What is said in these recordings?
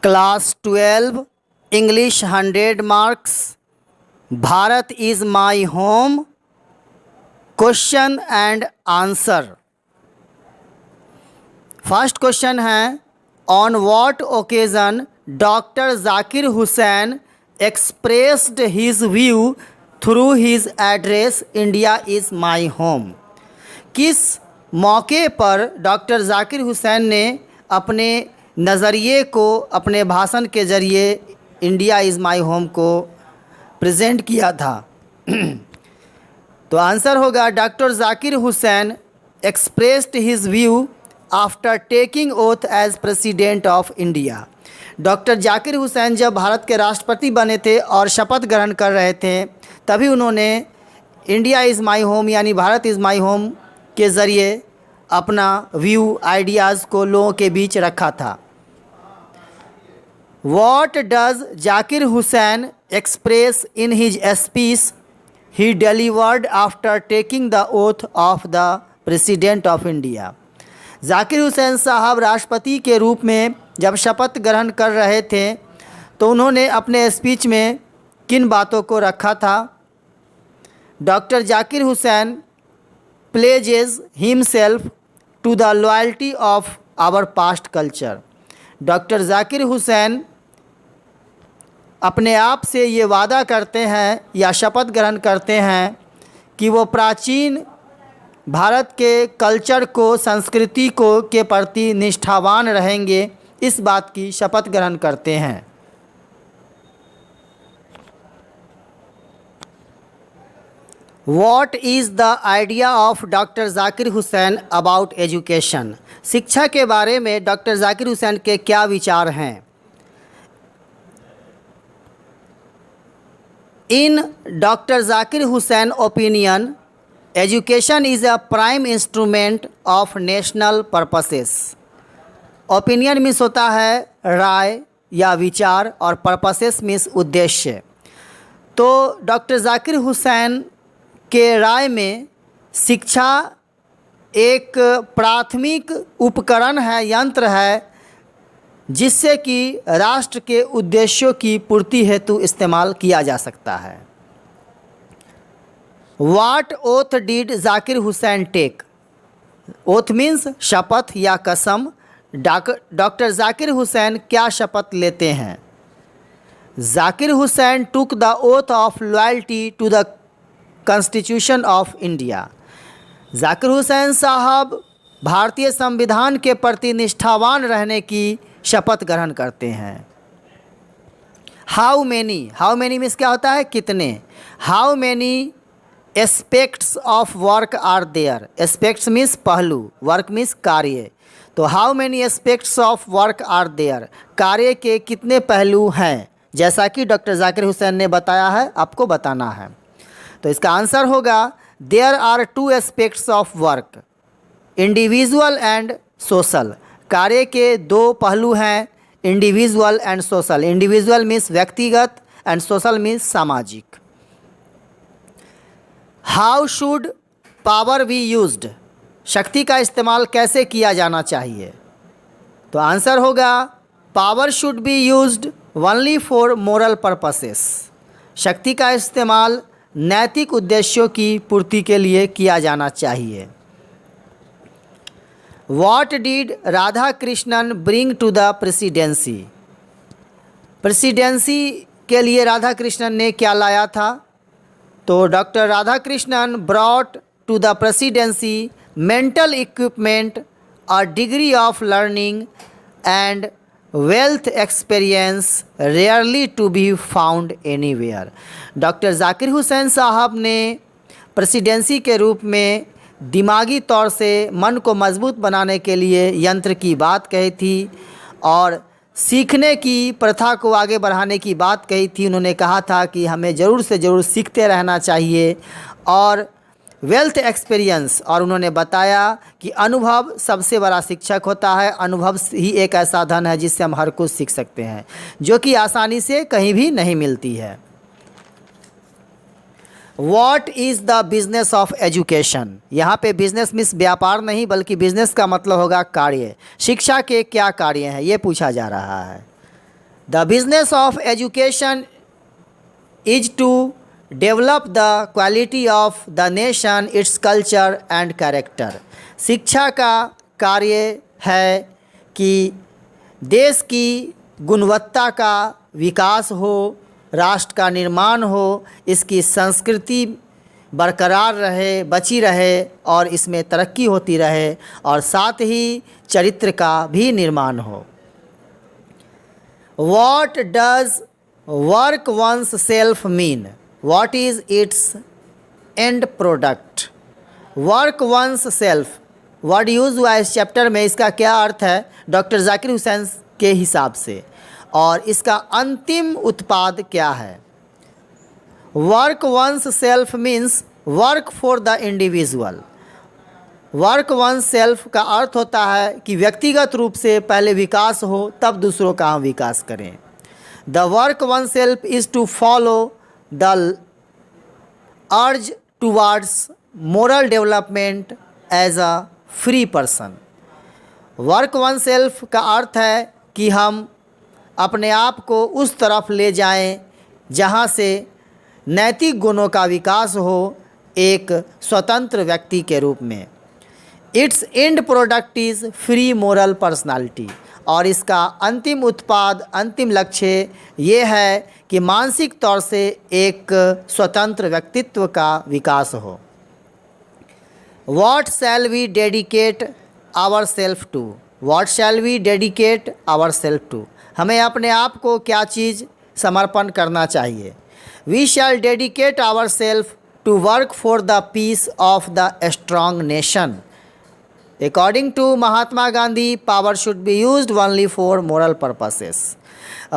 Class 12 English 100 marks. Bharat is my home. Question and answer. First question है, on what occasion doctor Zakir Hussain expressed his view through his address India is my home. किस मौके पर doctor Zakir Hussain ने अपने नज़रिए को अपने भाषण के ज़रिए इंडिया इज़ माई होम को प्रेजेंट किया था? तो आंसर होगा, doctor Zakir Hussain expressed his view after taking oath as president of India. Doctor Zakir Hussain जब भारत के राष्ट्रपति बने थे और शपथ ग्रहण कर रहे थे, तभी उन्होंने इंडिया इज़ माई होम यानी भारत इज़ माई होम के ज़रिए अपना व्यू आइडियाज़ को लोगों के बीच रखा था। What does Zakir Hussain express in his speech he delivered after taking the oath of the President of India? Zakir Hussain साहब राष्ट्रपति के रूप में जब शपथ ग्रहण कर रहे थे तो उन्होंने अपने स्पीच में किन बातों को रखा था? Doctor Zakir Hussain pledges himself to the loyalty of our past culture. Doctor Zakir Hussain अपने आप से ये वादा करते हैं या शपथ ग्रहण करते हैं कि वो प्राचीन भारत के कल्चर को, संस्कृति को के प्रति निष्ठावान रहेंगे, इस बात की शपथ ग्रहण करते हैं। What is the idea of doctor Zakir Hussain about education? शिक्षा के बारे में डॉक्टर जाकिर हुसैन के क्या विचार हैं? In doctor Zakir Hussain opinion, education is a prime instrument of national purposes. Opinion means होता है राय या विचार, और पर्पसेस मीन्स उद्देश्य। तो डॉक्टर जाकिर हुसैन के राय में शिक्षा एक प्राथमिक उपकरण है, यंत्र है, जिससे कि राष्ट्र के उद्देश्यों की पूर्ति हेतु इस्तेमाल किया जा सकता है। What oath did Zakir Hussain take? Oath means शपथ या कसम। डॉक्टर जाकिर हुसैन क्या शपथ लेते हैं? Zakir Hussain took the oath of loyalty to the constitution of India. Zakir Hussain साहब भारतीय संविधान के प्रति निष्ठावान रहने की शपथ ग्रहण करते हैं। हाउ मैनी मीन्स क्या होता है? कितने। How many aspects of work are there? Aspects means पहलू, वर्क मीन्स कार्य। तो how many aspects of work are there, कार्य के कितने पहलू हैं, जैसा कि डॉक्टर जाकिर हुसैन ने बताया है, आपको बताना है। तो इसका आंसर होगा, there are 2 aspects of work, individual and social. कार्य के 2 पहलू हैं, individual and social. Individual means व्यक्तिगत एंड सोशल मीन्स सामाजिक। How should power be used? शक्ति का इस्तेमाल कैसे किया जाना चाहिए? तो आंसर होगा, power should be used only for moral purposes. शक्ति का इस्तेमाल नैतिक उद्देश्यों की पूर्ति के लिए किया जाना चाहिए। What did Radha Krishnan bring to the presidency? Presidency के लिए राधा कृष्णन ने क्या लाया था? तो doctor Radha Krishnan brought to the presidency mental equipment, a degree of learning and wealth experience rarely to be found anywhere. Doctor Zakir Hussain साहब ने प्रेसिडेंसी के रूप में दिमागी तौर से मन को मजबूत बनाने के लिए यंत्र की बात कही थी, और सीखने की प्रथा को आगे बढ़ाने की बात कही थी। उन्होंने कहा था कि हमें ज़रूर से ज़रूर सीखते रहना चाहिए, और वेल्थ एक्सपीरियंस, और उन्होंने बताया कि अनुभव सबसे बड़ा शिक्षक होता है। अनुभव ही एक ऐसा धन है जिससे हम हर कुछ सीख सकते हैं, जो कि आसानी से कहीं भी नहीं मिलती है। What is the business of education? यहाँ पे बिजनेस मीन्स व्यापार नहीं, बल्कि बिजनेस का मतलब होगा कार्य। शिक्षा के क्या कार्य हैं, ये पूछा जा रहा है। The business of education is to develop the quality of the nation, its culture and character. शिक्षा का कार्य है कि देश की गुणवत्ता का विकास हो, राष्ट्र का निर्माण हो, इसकी संस्कृति बरकरार रहे, बची रहे और इसमें तरक्की होती रहे और साथ ही चरित्र का भी निर्माण हो। What does work one's self mean? What is its end product? Work one's self word use हुआ इस चैप्टर में, इसका क्या अर्थ है डॉक्टर जाकिर हुसैन के हिसाब से, और इसका अंतिम उत्पाद क्या है। Work once self means work for the individual. Work one self का अर्थ होता है कि व्यक्तिगत रूप से पहले विकास हो तब दूसरों का हम विकास करें। The work one self is to follow the urge towards moral development as a free person. Work one self का अर्थ है कि हम अपने आप को उस तरफ ले जाएं जहां से नैतिक गुणों का विकास हो एक स्वतंत्र व्यक्ति के रूप में। It's and product is free moral personality, और इसका अंतिम उत्पाद, अंतिम लक्ष्य ये है कि मानसिक तौर से एक स्वतंत्र व्यक्तित्व का विकास हो। What shall we dedicate ourselves to? What shall we dedicate ourselves to? हमें अपने आप को क्या चीज़ समर्पण करना चाहिए। We shall dedicate ourselves to work for the peace of the strong nation. According to Mahatma Gandhi, power should be used only for moral purposes.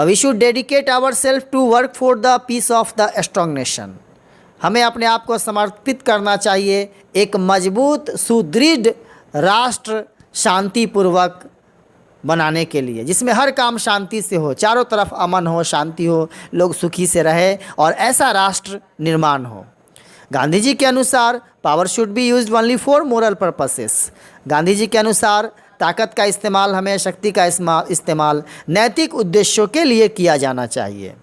We should dedicate ourselves to work for the peace of the strong nation. हमें अपने आप को समर्पित करना चाहिए एक मजबूत सुदृढ़ राष्ट्र शांतिपूर्वक बनाने के लिए, जिसमें हर काम शांति से हो, चारों तरफ अमन हो, शांति हो, लोग सुखी से रहे और ऐसा राष्ट्र निर्माण हो। गांधी जी के अनुसार power should be used only for moral purposes. Gandhi ji के अनुसार ताकत का इस्तेमाल, हमें शक्ति का इस्तेमाल नैतिक उद्देश्यों के लिए किया जाना चाहिए।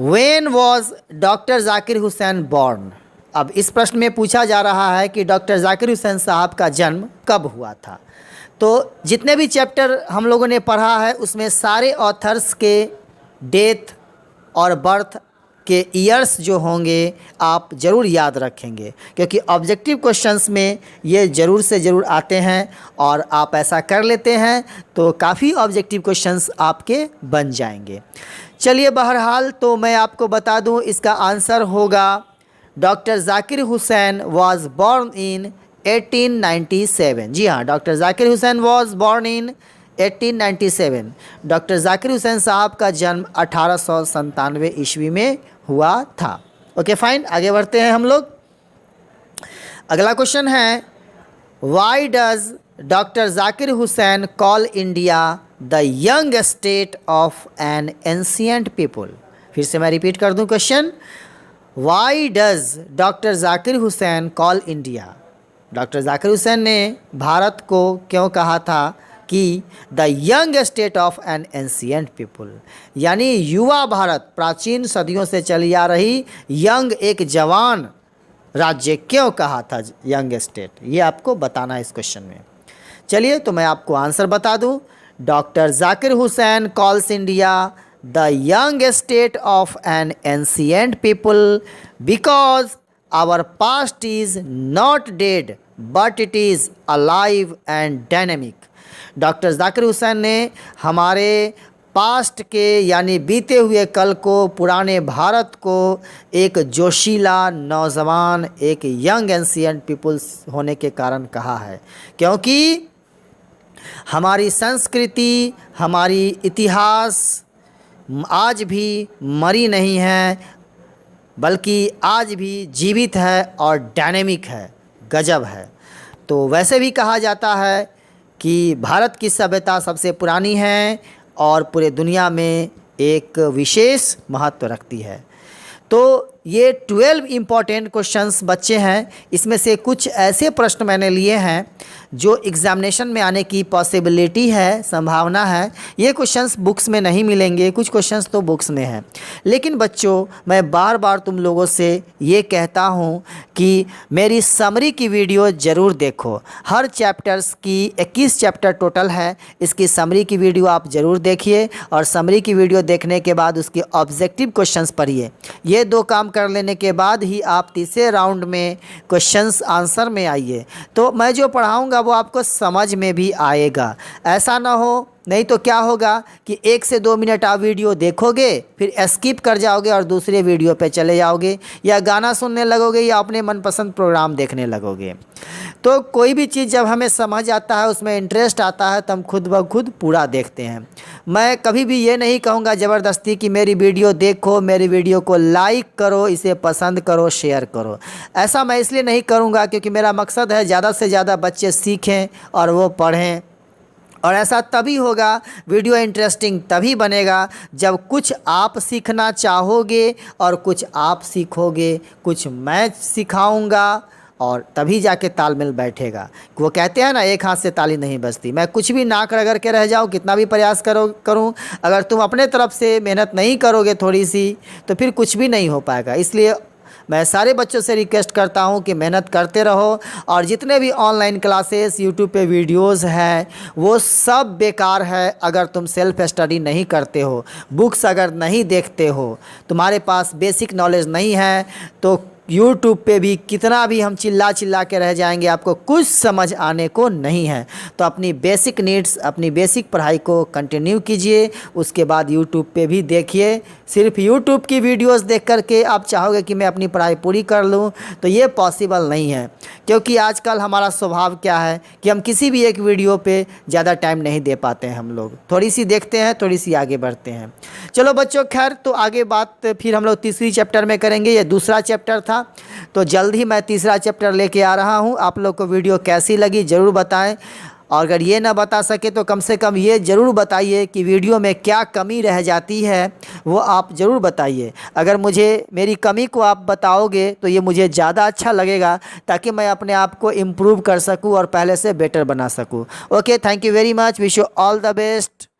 When was doctor Zakir Hussain born? अब इस प्रश्न में पूछा जा रहा है कि डॉक्टर जाकिर हुसैन साहब का जन्म कब हुआ था। तो जितने भी चैप्टर हम लोगों ने पढ़ा है उसमें सारे ऑथर्स के डेथ और बर्थ के ईयर्स जो होंगे आप ज़रूर याद रखेंगे, क्योंकि ऑब्जेक्टिव क्वेश्चंस में ये ज़रूर से ज़रूर आते हैं और आप ऐसा कर लेते हैं तो काफ़ी ऑब्जेक्टिव क्वेश्चंस आपके बन जाएंगे। चलिए बहरहाल तो मैं आपको बता दूं, इसका आंसर होगा doctor Zakir Hussain was born in 1897। जी हाँ, doctor Zakir Hussain was born in 1897। Doctor Zakir Hussain साहब का जन्म 1897 ईस्वी में हुआ था। ओके फाइन, आगे बढ़ते हैं हम लोग। अगला क्वेश्चन है, why does doctor Zakir Hussain call India the young state of an ancient people. फिर से मैं रिपीट कर दूं question, why does doctor Zakir Hussain call India. Doctor Zakir Hussain ने भारत को क्यों कहा था कि the young state of an ancient people, यानी युवा भारत, प्राचीन सदियों से चली आ रही यंग, एक जवान राज्य क्यों कहा था यंग स्टेट, ये आपको बताना है इस क्वेश्चन में। चलिए तो मैं आपको आंसर बता दूं, doctor Zakir Hussain calls India the young state of an ancient people because our past is not dead but it is alive and dynamic. Doctor Zakir Hussain ने हमारे पास्ट के यानी बीते हुए कल को, पुराने भारत को एक जोशीला नौजवान, एक यंग एंशियंट पीपल्स होने के कारण कहा है, क्योंकि हमारी संस्कृति, हमारी इतिहास आज भी मरी नहीं है, बल्कि आज भी जीवित है और डायनेमिक है, गजब है। तो वैसे भी कहा जाता है कि भारत की सभ्यता सबसे पुरानी है और पूरे दुनिया में एक विशेष महत्व रखती है। तो ये 12 इम्पॉर्टेंट क्वेश्चंस बच्चे हैं, इसमें से कुछ ऐसे प्रश्न मैंने लिए हैं जो एग्ज़ामिनेशन में आने की पॉसिबिलिटी है, संभावना है, ये क्वेश्चंस बुक्स में नहीं मिलेंगे, कुछ क्वेश्चंस तो बुक्स में हैं। लेकिन बच्चों, मैं बार बार तुम लोगों से ये कहता हूँ कि मेरी समरी की वीडियो ज़रूर देखो। हर चैप्टर्स की 21 चैप्टर टोटल है, इसकी समरी की वीडियो आप ज़रूर देखिए और समरी की वीडियो देखने के बाद उसके ऑब्जेक्टिव क्वेश्चंस पढ़िए। ये 2 काम कर लेने के बाद ही आप तीसरे राउंड में क्वेश्चंस आंसर में आइए, तो मैं जो पढ़ाऊँगा वो आपको समझ में भी आएगा। ऐसा ना हो, नहीं तो क्या होगा कि 1 से 2 मिनट आप वीडियो देखोगे, फिर स्किप कर जाओगे और दूसरे वीडियो पे चले जाओगे, या गाना सुनने लगोगे, या अपने मनपसंद प्रोग्राम देखने लगोगे। तो कोई भी चीज़ जब हमें समझ आता है, उसमें इंटरेस्ट आता है, तो हम खुद ब खुद पूरा देखते हैं। मैं कभी भी ये नहीं कहूँगा ज़बरदस्ती कि मेरी वीडियो देखो, मेरी वीडियो को लाइक करो, इसे पसंद करो, शेयर करो। ऐसा मैं इसलिए नहीं करूँगा क्योंकि मेरा मकसद है ज़्यादा से ज़्यादा बच्चे सीखें और वो पढ़ें। और ऐसा तभी होगा, वीडियो इंटरेस्टिंग तभी बनेगा जब कुछ आप सीखना चाहोगे और कुछ आप सीखोगे, कुछ मैं सिखाऊंगा, और तभी जाके तालमेल बैठेगा। वो कहते हैं ना, एक हाथ से ताली नहीं बजती। मैं कुछ भी नाक रगड़ के रह जाऊँ, कितना भी प्रयास करूँ, अगर तुम अपने तरफ से मेहनत नहीं करोगे थोड़ी सी, तो फिर कुछ भी नहीं हो पाएगा। इसलिए मैं सारे बच्चों से रिक्वेस्ट करता हूं कि मेहनत करते रहो, और जितने भी ऑनलाइन क्लासेस यूट्यूब पे वीडियोस हैं वो सब बेकार है अगर तुम सेल्फ स्टडी नहीं करते हो, बुक्स अगर नहीं देखते हो, तुम्हारे पास बेसिक नॉलेज नहीं है, तो यूट्यूब पे भी कितना भी हम चिल्ला चिल्ला के रह जाएंगे, आपको कुछ समझ आने को नहीं है। तो अपनी बेसिक नीड्स, अपनी बेसिक पढ़ाई को कंटिन्यू कीजिए, उसके बाद यूट्यूब पे भी देखिए। सिर्फ यूट्यूब की वीडियोस देख कर के आप चाहोगे कि मैं अपनी पढ़ाई पूरी कर लूँ, तो ये पॉसिबल नहीं है। क्योंकि आजकल हमारा स्वभाव क्या है कि हम किसी भी एक वीडियो पे ज़्यादा टाइम नहीं दे पाते हैं। हम लोग थोड़ी सी देखते हैं, थोड़ी सी आगे बढ़ते हैं। चलो बच्चों, खैर, तो आगे बात फिर हम लोग तीसरी चैप्टर में करेंगे। ये दूसरा चैप्टर था, तो जल्द ही मैं तीसरा चैप्टर लेके आ रहा हूँ। आप लोग को वीडियो कैसी लगी ज़रूर बताएं, और अगर ये ना बता सके तो कम से कम ये ज़रूर बताइए कि वीडियो में क्या कमी रह जाती है, वो आप ज़रूर बताइए। अगर मुझे मेरी कमी को आप बताओगे तो ये मुझे ज़्यादा अच्छा लगेगा, ताकि मैं अपने आप को इम्प्रूव कर सकूँ और पहले से बेटर बना सकूँ। Okay, thank you very much, wish you all the best.